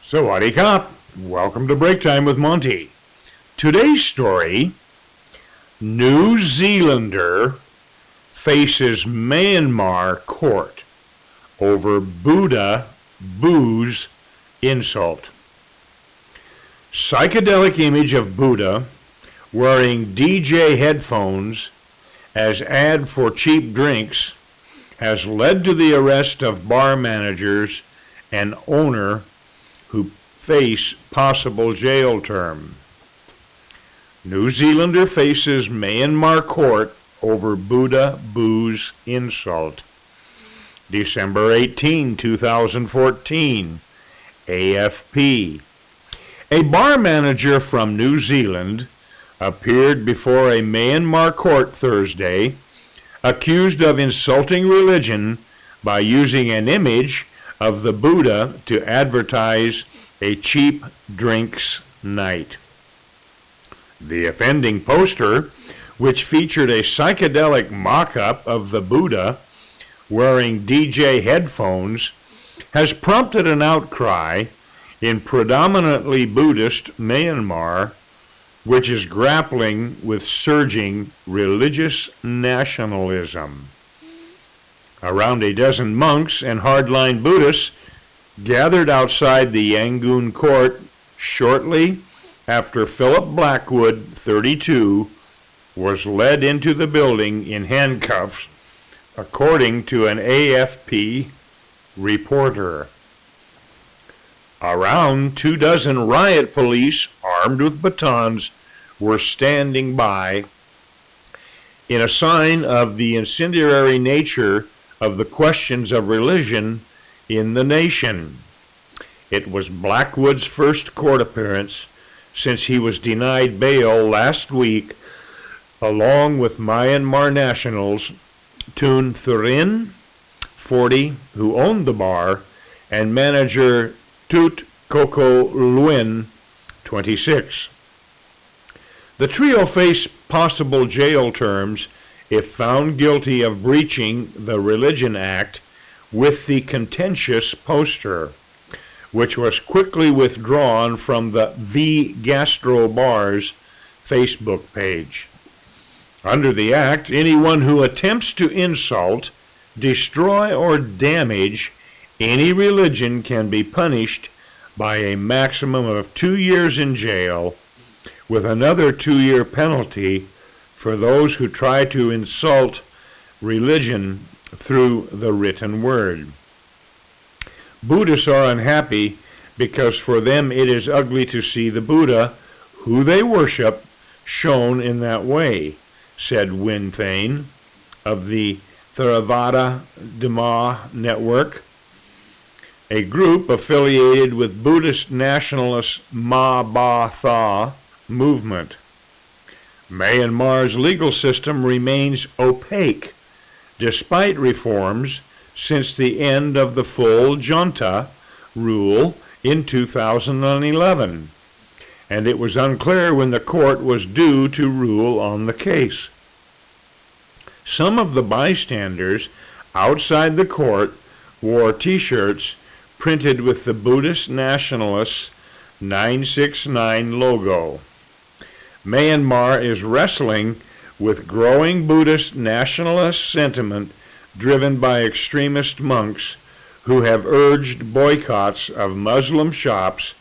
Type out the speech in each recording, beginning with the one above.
Sawadee Kop! Welcome to Break Time with Monte. Today's story, New Zealander faces Myanmar court over Buddha booze insult. Psychedelic image of Buddha wearing DJ headphones as ad for cheap drinks has led to the arrest of bar managers and owner who face possible jail term. New Zealander faces Myanmar court over Buddha booze insult. December 18, 2014, AFP. A bar manager from New Zealand appeared before a Myanmar court Thursday, accused of insulting religion by using an image of the Buddha to advertise a cheap drinks night. The offending poster, which featured a psychedelic mock-up of the Buddha wearing DJ headphones, has prompted an outcry in predominantly Buddhist Myanmar, which is grappling with surging religious nationalism. Around a dozen monks and hardline Buddhists gathered outside the Yangon court shortly after Philip Blackwood, 32, was led into the building in handcuffs, according to an AFP reporter. Around 24 riot police armed with batons were standing by in a sign of the incendiary nature of the questions of religion in the nation. It was Blackwood's first court appearance since he was denied bail last week, along with Myanmar nationals Tun Thurin, 40, who owned the bar, and manager Tut Koko Luin, 26. The trio face possible jail terms if found guilty of breaching the Religion Act with the contentious poster, which was quickly withdrawn from the V Gastro Bar's Facebook page. Under the Act, anyone who attempts to insult, destroy, or damage any religion can be punished by a maximum of 2 years in jail, with another 2-year penalty for those who try to insult religion through the written word. Buddhists are unhappy because for them it is ugly to see the Buddha, who they worship, shown in that way, said Win Thane of the Theravada Dhamma Network, a group affiliated with Buddhist nationalist Ma Ba Tha movement. Myanmar's legal system remains opaque despite reforms since the end of the full junta rule in 2011, and it was unclear when the court was due to rule on the case. Some of the bystanders outside the court wore T-shirts printed with the Buddhist nationalists' 969 logo. Myanmar is wrestling with growing Buddhist nationalist sentiment driven by extremist monks who have urged boycotts of Muslim shops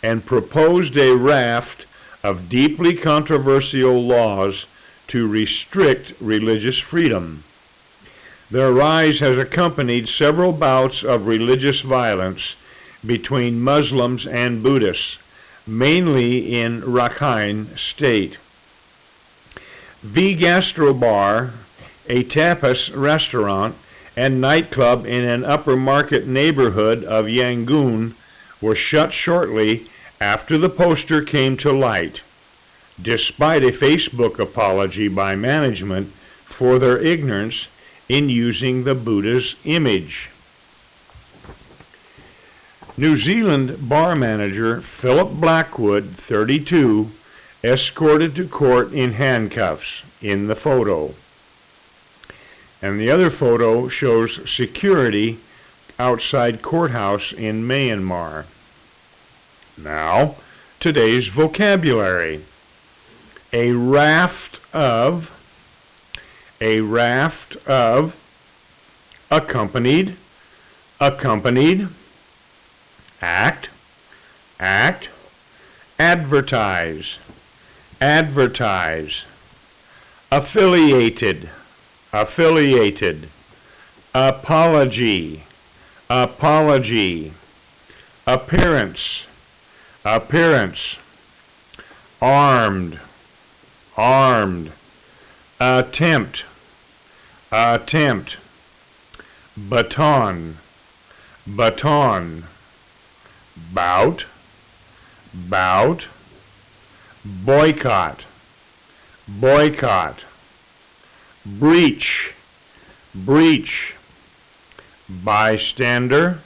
and proposed a raft of deeply controversial laws to restrict religious freedom. Their rise has accompanied several bouts of religious violence between Muslims and Buddhists, mainly in Rakhine State. V Gastro Bar, a tapas restaurant and nightclub in an upper market neighborhood of Yangon, was shut shortly after the poster came to light, despite a Facebook apology by management for their ignorance in using the Buddha's image. New Zealand bar manager Philip Blackwood, 32, escorted to court in handcuffs in the photo. And the other photo shows security outside courthouse in Myanmar. Now, today's vocabulary. A raft of, accompanied, act, advertise, affiliated, apology, appearance, armed, attempt, baton, bout, boycott, breach, bystander,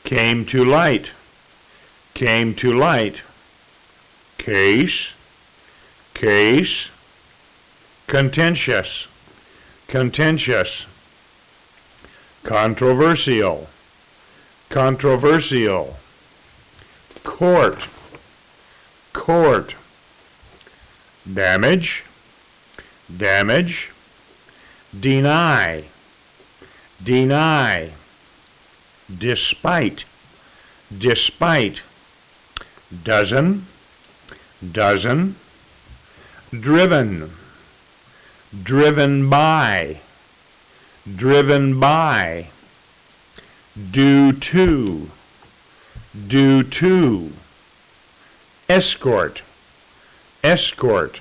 came to light, case, contentious, controversial, court, damage, deny, despite, dozen, driven by, due to, escort,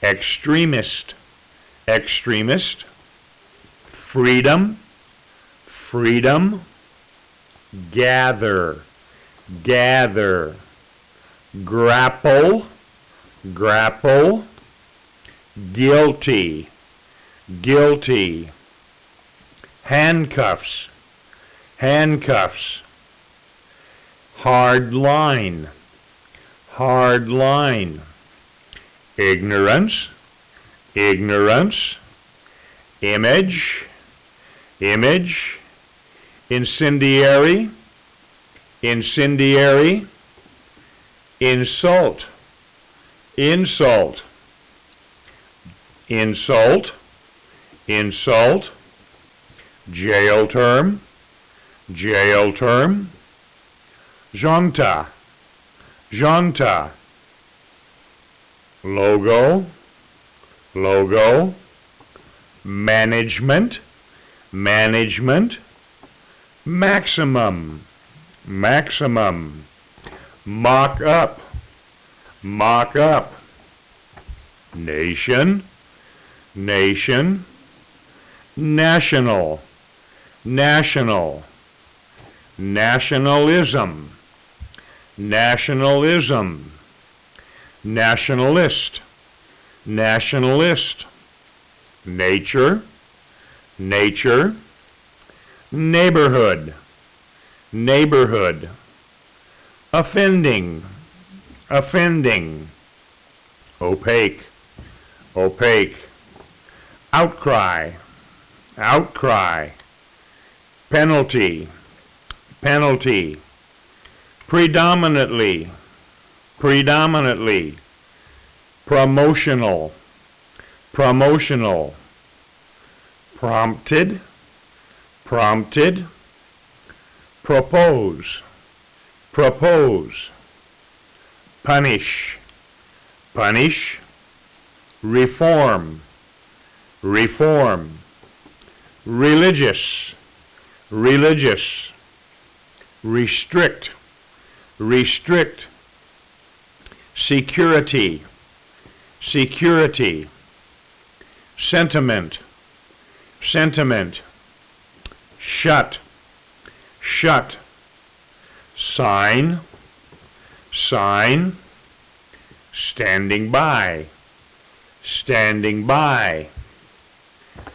extremist, freedom, gather, grapple, guilty, handcuffs, hard line, ignorance, image, incendiary, insult, jail term, junta, logo, management, maximum, mock up, nation, national, nationalism, nationalist, nature, neighborhood, offending, opaque, outcry, penalty, predominantly, promotional, prompted, propose, punish, reform, religious, restrict, security, sentiment, shut, sign, standing by,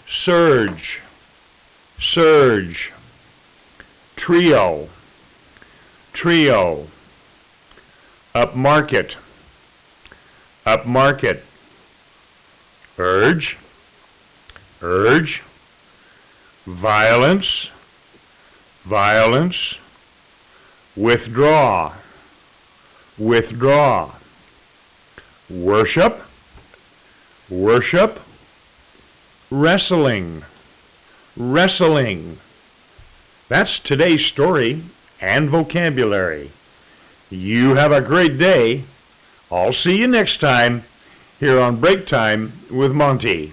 surge, trio, upmarket, urge, violence, withdraw, withdraw. Worship, worship. Wrestling, wrestling. That's today's story and vocabulary. You have a great day. I'll see you next time here on Break Time with Monte.